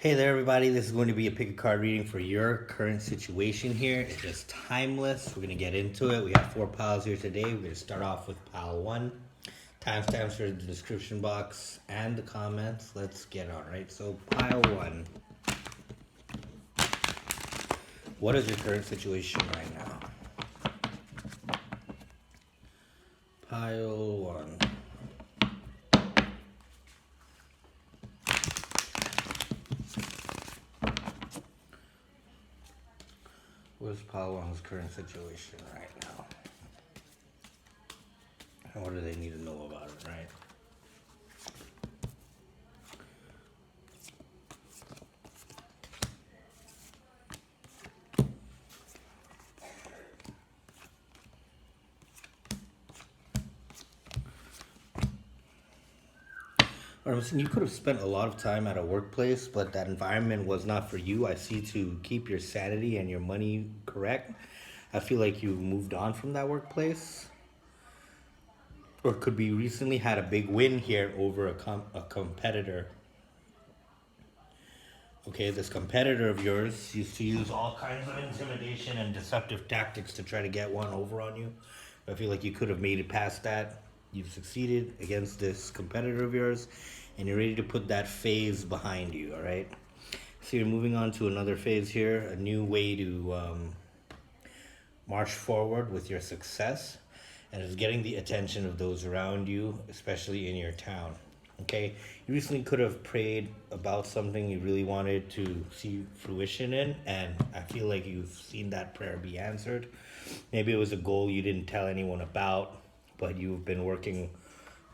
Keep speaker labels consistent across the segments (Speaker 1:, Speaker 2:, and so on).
Speaker 1: Hey there, everybody. This is going to be a pick a card reading for your current situation here. It's just timeless. We're going to get into it. We have four piles here today. We're going to start off with pile one. Timestamps are in the description box and the comments. Let's get on, right? So, pile one. What is your current situation right now? Pile one. What is pile one's current situation right now? And what do they need to know about it, right? Or I'm saying you could have spent a lot of time at a workplace, but that environment was not for you. I see to keep your sanity and your money correct. I feel like you moved on from that workplace. Or could be recently had a big win here over a competitor. Okay, this competitor of yours used to use all kinds of intimidation and deceptive tactics to try to get one over on you. I feel like you could have made it past that. You've succeeded against this competitor of yours, and you're ready to put that phase behind you, all right? So you're moving on to another phase here, a new way to march forward with your success, and it's getting the attention of those around you, especially in your town. Okay, you recently could have prayed about something you really wanted to see fruition in, and I feel like you've seen that prayer be answered. Maybe it was a goal you didn't tell anyone about, but you've been working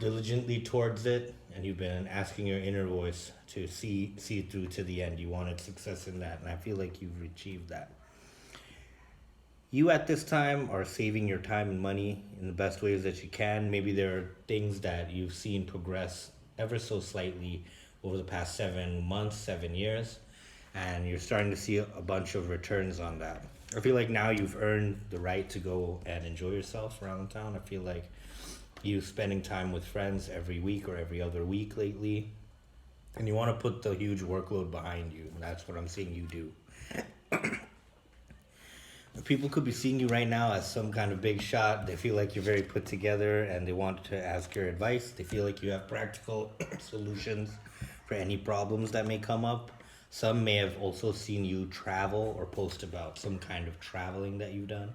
Speaker 1: diligently towards it, and you've been asking your inner voice to see through to the end. You wanted success in that, and I feel like you've achieved that. You at this time are saving your time and money in the best ways that you can. Maybe there are things that you've seen progress ever so slightly over the past 7 months, 7 years, and you're starting to see a bunch of returns on that. I feel like now you've earned the right to go and enjoy yourself around town. I feel like you spending time with friends every week or every other week lately, and you want to put the huge workload behind you. That's what I'm seeing you do. People could be seeing you right now as some kind of big shot. They feel like you're very put together and they want to ask your advice. They feel like you have practical solutions for any problems that may come up. Some may have also seen you travel or post about some kind of traveling that you've done.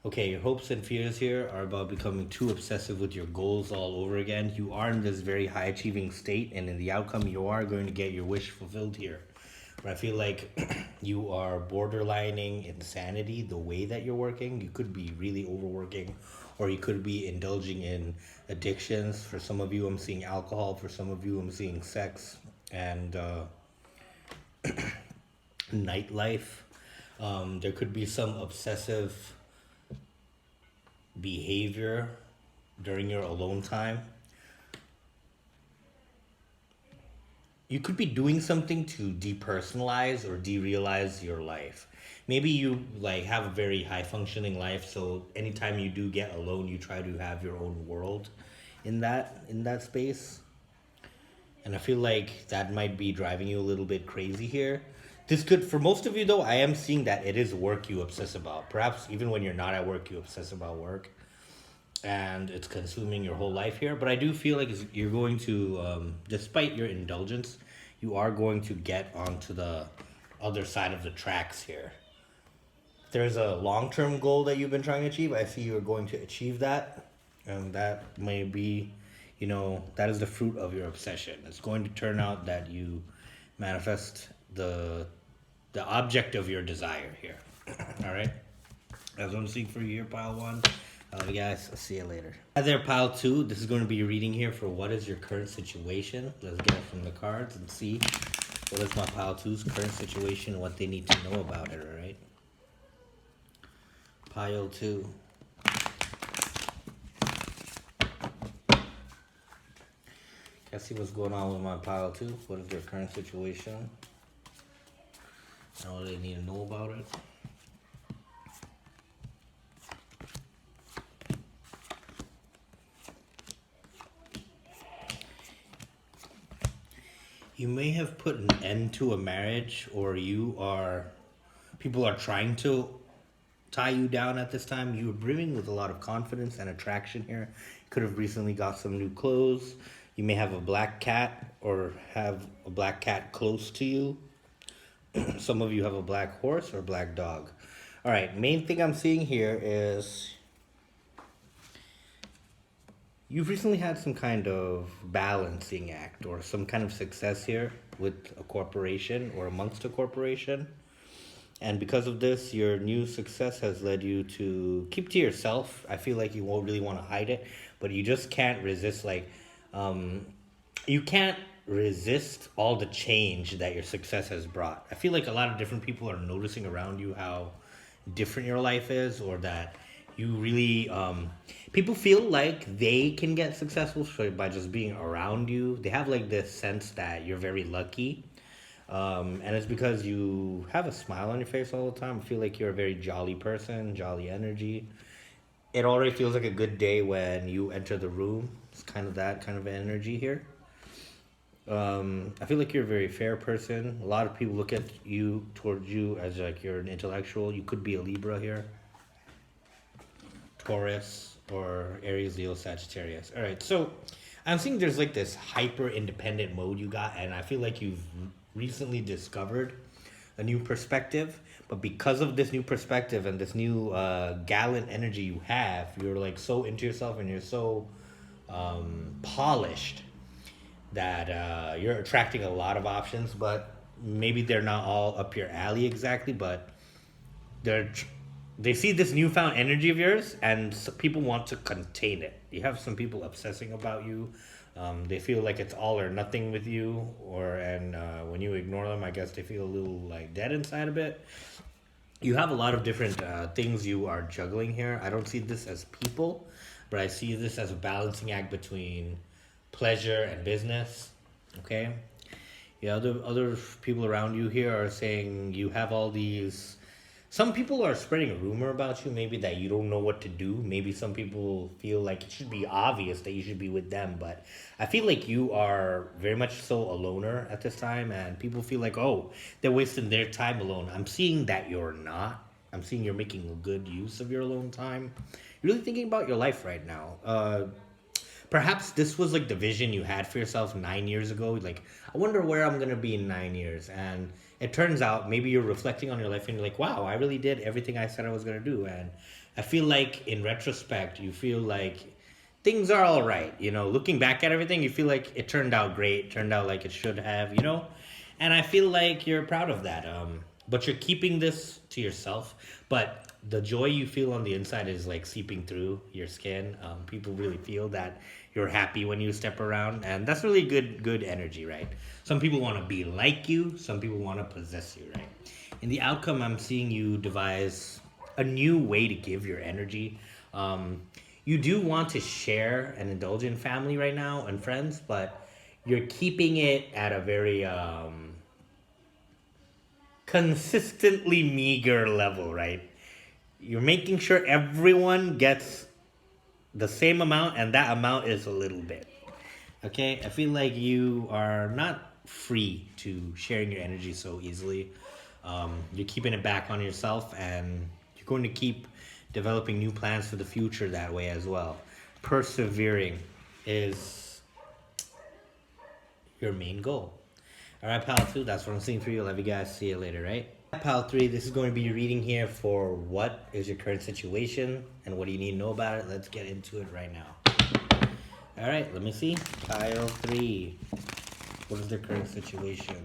Speaker 1: Okay, your hopes and fears here are about becoming too obsessive with your goals all over again. You are in this very high achieving state, and in the outcome, you are going to get your wish fulfilled here. But I feel like you are borderlining insanity the way that you're working. You could be really overworking, or you could be indulging in addictions. For some of you, I'm seeing alcohol. For some of you, I'm seeing sex and nightlife. There could be some obsessive behavior during your alone time. You could be doing something to depersonalize or derealize your life. Maybe you like have a very high functioning life, so anytime you do get alone, you try to have your own world in that space. And I feel like that might be driving you a little bit crazy here. This could, for most of you though, I am seeing that it is work you obsess about. Perhaps even when you're not at work, you obsess about work, and it's consuming your whole life here. But I do feel like you're going to, despite your indulgence, you are going to get onto the other side of the tracks here. There's a long term goal that you've been trying to achieve. I see you're going to achieve that, and that may be, that is the fruit of your obsession. It's going to turn out that you manifest the object of your desire here. All right. That's what I'm seeing for you here, pile one. I love you guys. I'll see you later. Hi there, pile two. This is going to be a reading here for what is your current situation. Let's get it from the cards and see what is my pile two's current situation and what they need to know about it, all right? Pile two. Let's see what's going on with my pile two. What is their current situation? And what do they need to know about it? You may have put an end to a marriage, or people are trying to tie you down at this time. You were brimming with a lot of confidence and attraction here. You could have recently got some new clothes. You may have a black cat or have a black cat close to you. Some of you have a black horse or a black dog. All right, main thing I'm seeing here is you've recently had some kind of balancing act or some kind of success here with a corporation or amongst a corporation. And because of this, your new success has led you to keep to yourself. I feel like you won't really want to hide it, but you just can't resist. Um, you can't resist all the change that your success has brought. I feel like a lot of different people are noticing around you how different your life is, or that you really people feel like they can get successful by just being around you. They have like this sense that you're very lucky, and it's because you have a smile on your face all the time. I feel like you're a very jolly person, jolly energy. It already feels like a good day when you enter the room. It's kind of that kind of energy here. I feel like you're a very fair person. A lot of people look at you, towards you, as like you're an intellectual. You could be a Libra here, Taurus, or Aries, Leo, Sagittarius. All right, so I'm seeing there's like this hyper independent mode you got, and I feel like you've recently discovered a new perspective. But because of this new perspective and this new gallant energy you have, you're like so into yourself and you're so polished that you're attracting a lot of options, but maybe they're not all up your alley exactly, but they're they see this newfound energy of yours, and people want to contain it. You have some people obsessing about you. They feel like it's all or nothing with you, and when you ignore them, I guess they feel a little like dead inside a bit. You have a lot of different things you are juggling here. I don't see this as people, but I see this as a balancing act between pleasure and business. Okay. Yeah, other people around you here are saying you have all these. Some people are spreading a rumor about you, maybe that you don't know what to do. Maybe some people feel like it should be obvious that you should be with them, but I feel like you are very much so a loner at this time, and people feel like, oh, they're wasting their time alone. I'm seeing that you're not. I'm seeing you're making a good use of your alone time. You're really thinking about your life right now. Perhaps this was like the vision you had for yourself 9 years ago. Like, I wonder where I'm gonna be in 9 years. And it turns out maybe you're reflecting on your life and you're like, wow, I really did everything I said I was gonna do. And I feel like in retrospect, you feel like things are all right. Looking back at everything, you feel like it turned out great, turned out like it should have. And I feel like you're proud of that. But you're keeping this to yourself. But the joy you feel on the inside is like seeping through your skin. People really feel that you're happy when you step around, and that's really good energy, right? Some people want to be like you, some people want to possess you, right? In the outcome, I'm seeing you devise a new way to give your energy. You do want to share and indulge in family right now and friends, but you're keeping it at a very consistently meager level, right? You're making sure everyone gets the same amount, and that amount is a little bit. Okay, I feel like you are not free to sharing your energy so easily. You're keeping it back on yourself, and you're going to keep developing new plans for the future that way as well. Persevering is your main goal. All right, pal 2, that's what I'm seeing for you. Love you guys. See you later, right? Pal 3, this is going to be your reading here for what is your current situation and what do you need to know about it. Let's get into it right now. All right, let me see. Pile 3, what is their current situation?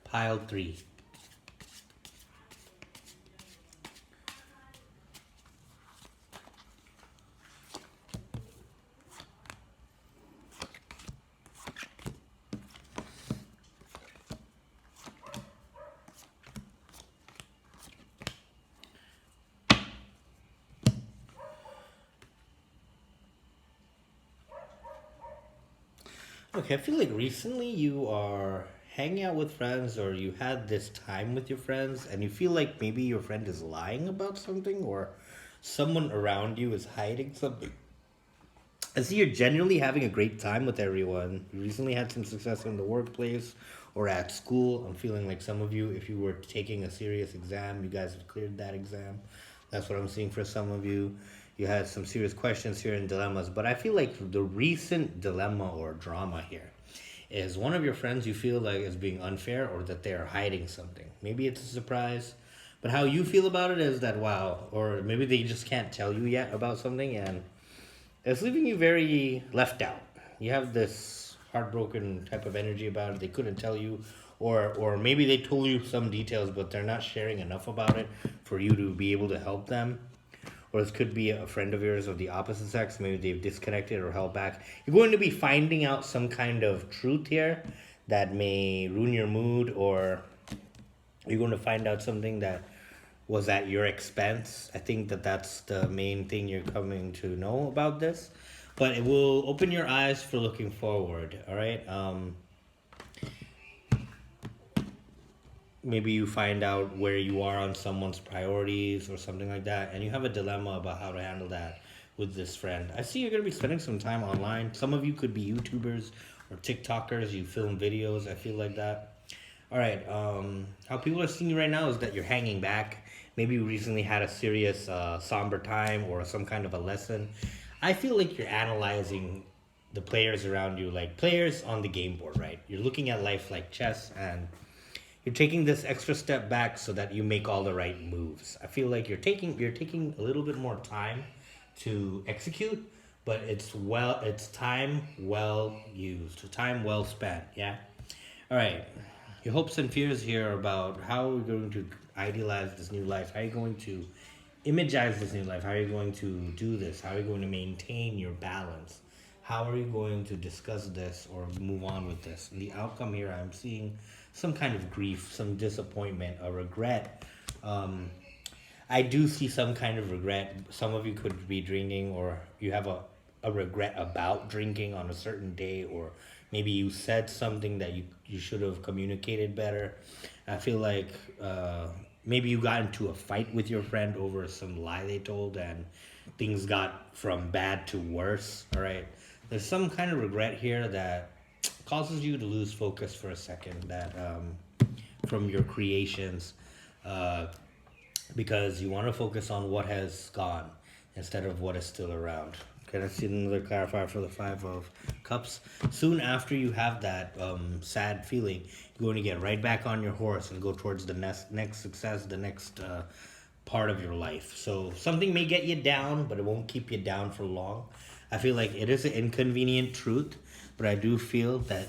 Speaker 1: Pile 3. Okay, I feel like recently you are hanging out with friends or you had this time with your friends and you feel like maybe your friend is lying about something or someone around you is hiding something. I see you're genuinely having a great time with everyone. You recently had some success in the workplace or at school. I'm feeling like some of you, if you were taking a serious exam, you guys have cleared that exam. That's what I'm seeing for some of you. You had some serious questions here and dilemmas, but I feel like the recent dilemma or drama here is one of your friends you feel like is being unfair or that they are hiding something. Maybe it's a surprise, but how you feel about it is that wow, or maybe they just can't tell you yet about something and it's leaving you very left out. You have this heartbroken type of energy about it. They couldn't tell you, or maybe they told you some details, but they're not sharing enough about it for you to be able to help them. Or this could be a friend of yours of the opposite sex. Maybe they've disconnected or held back. You're going to be finding out some kind of truth here that may ruin your mood, or you're going to find out something that was at your expense. I think that that's the main thing you're coming to know about this, but it will open your eyes for looking forward. All right. Maybe you find out where you are on someone's priorities or something like that, and you have a dilemma about how to handle that with this friend. I see you're going to be spending some time online. Some of you could be YouTubers or TikTokers. You film videos. I feel like that. All right. How people are seeing you right now is that you're hanging back. Maybe you recently had a serious, somber time or some kind of a lesson. I feel like you're analyzing the players around you, like players on the game board, right? You're looking at life like chess, and you're taking this extra step back so that you make all the right moves. I feel like you're taking a little bit more time to execute, but it's time well used, time well spent. Yeah. All right. Your hopes and fears here are about how you're going to idealize this new life. How are you going to imagize this new life? How are you going to do this? How are you going to maintain your balance? How are you going to discuss this or move on with this? And the outcome here, I'm seeing some kind of grief, some disappointment, a regret. I do see some kind of regret. Some of you could be drinking, or you have a regret about drinking on a certain day, or maybe you said something that you should have communicated better. I feel like maybe you got into a fight with your friend over some lie they told, and things got from bad to worse. All right. There's some kind of regret here that causes you to lose focus for a second that from your creations. Because you want to focus on what has gone instead of what is still around. Okay, let's see another clarifier for the Five of Cups. Soon after you have that sad feeling, you're going to get right back on your horse and go towards the next success, the next part of your life. So something may get you down, but it won't keep you down for long. I feel like it is an inconvenient truth, but I do feel that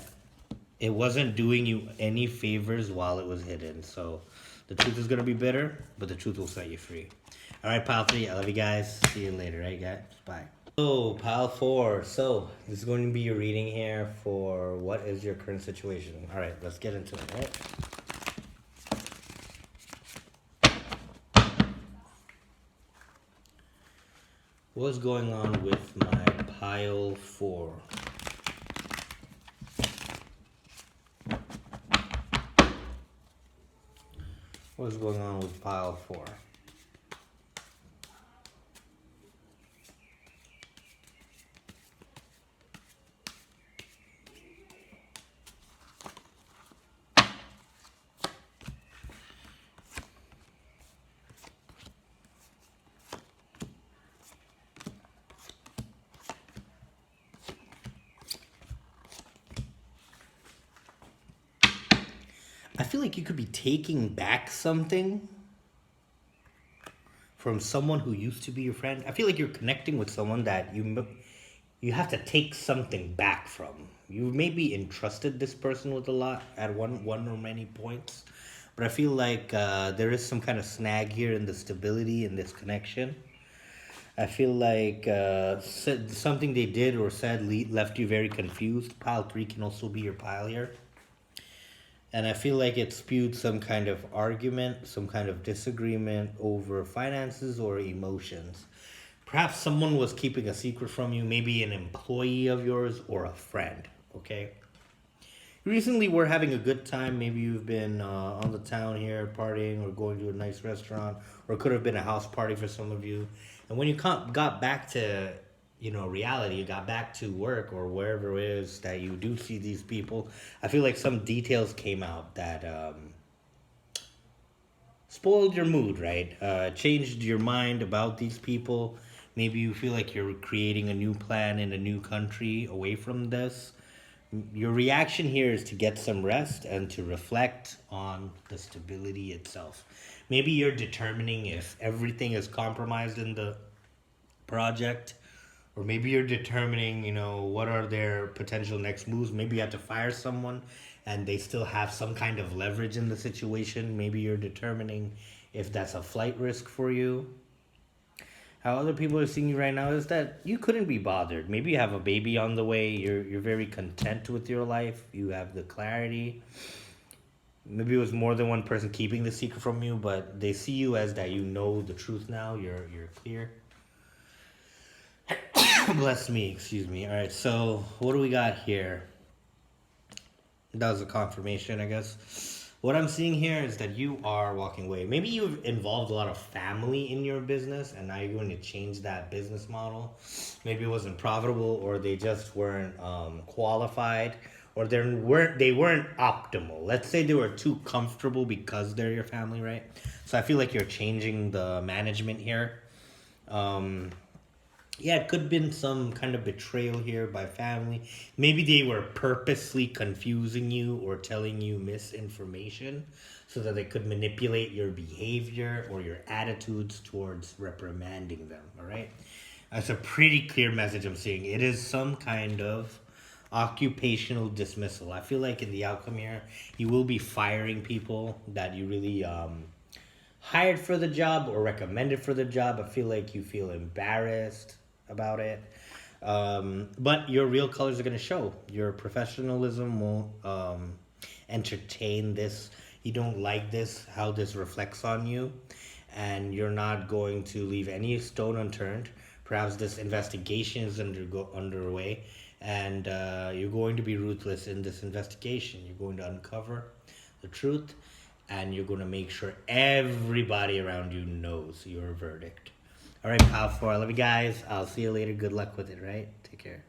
Speaker 1: it wasn't doing you any favors while it was hidden. So the truth is going to be bitter, but the truth will set you free. All right, pile 3, I love you guys. See you later, right, guys? Bye. So, pile 4. So, this is going to be your reading here for what is your current situation. All right, let's get into it, right? What's going on with my pile 4? What's going on with pile 4? I feel like you could be taking back something from someone who used to be your friend. I feel like you're connecting with someone that you have to take something back from. You maybe entrusted this person with a lot at one or many points, but I feel like there is some kind of snag here in the stability in this connection. I feel like something they did or said left you very confused. Pile 3 can also be your pile here. And I feel like it spewed some kind of argument, some kind of disagreement over finances or emotions. Perhaps someone was keeping a secret from you, maybe an employee of yours or a friend, okay? Recently, we're having a good time. Maybe you've been on the town here partying or going to a nice restaurant, or it could have been a house party for some of you. And when you got back to, reality, you got back to work or wherever it is that you do see these people, I feel like some details came out that spoiled your mood, right? Changed your mind about these people. Maybe you feel like you're creating a new plan in a new country away from this. Your reaction here is to get some rest and to reflect on the stability itself. Maybe you're determining if everything is compromised in the project, or maybe you're determining, what are their potential next moves. Maybe you have to fire someone and they still have some kind of leverage in the situation. Maybe you're determining if that's a flight risk for you. How other people are seeing you right now is that you couldn't be bothered. Maybe you have a baby on the way. You're very content with your life. You have the clarity. Maybe it was more than one person keeping the secret from you, but they see you as that you know the truth now. You're clear. Bless me, excuse me. All right, so what do we got here? That was a confirmation, I guess. What I'm seeing here is that you are walking away. Maybe you've involved a lot of family in your business, and now you're going to change that business model. Maybe it wasn't profitable, or they just weren't qualified, or they weren't optimal. Let's say they were too comfortable because they're your family, right? So I feel like you're changing the management here. Um, yeah, it could have been some kind of betrayal here by family. Maybe they were purposely confusing you or telling you misinformation so that they could manipulate your behavior or your attitudes towards reprimanding them, all right? That's a pretty clear message I'm seeing. It is some kind of occupational dismissal. I feel like in the outcome here, you will be firing people that you really hired for the job or recommended for the job. I feel like you feel embarrassed about it. But your real colors are going to show. Your professionalism won't entertain this. You don't like this, how this reflects on you. And you're not going to leave any stone unturned. Perhaps this investigation is underway. And you're going to be ruthless in this investigation. You're going to uncover the truth, and you're going to make sure everybody around you knows your verdict. All right, pal 4. I love you guys. I'll see you later. Good luck with it, right? Take care.